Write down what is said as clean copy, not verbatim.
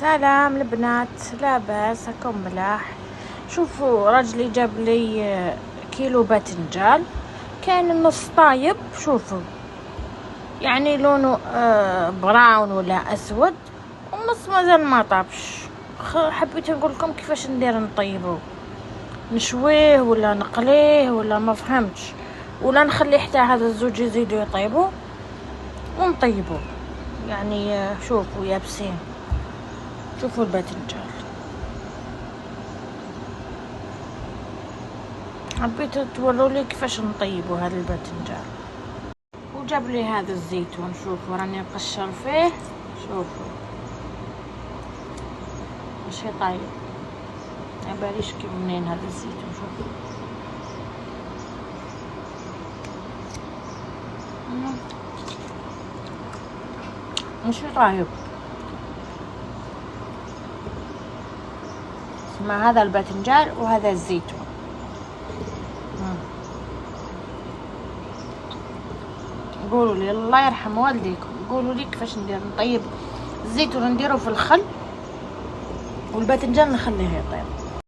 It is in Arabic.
سلام البنات، لاباس هاكم ملاح. شوفوا راجلي جاب لي كيلو باذنجان، كان النص طايب. شوفوا يعني لونه براون ولا اسود، والنص مازال ما طابش. حبيت نقول لكم كيفاش ندير نطيبه، نشويه ولا نقليه ولا ما فهمتش، ولا نخلي حتى هذا الزوج يزيدوا يطيبوا ونطيبوا. يعني شوفوا يابسين، شوفوا الباذنجان. حبيت تورولي كيفاش نطيبوا هذا الباذنجان. وجاب لي هذا الزيتون، شوفوا راني نقشر فيه. شوفوا ماشي طايب، ما باليش كي منين هذا الزيتون. شوفوا ماشي طايب. اسمع، هذا الباذنجان وهذا الزيتون. قولوا لي الله يرحم والديكم، قولوا لي كيفاش ندير نطيب الزيتون. نديره في الخل والباذنجان نخليه يطيب.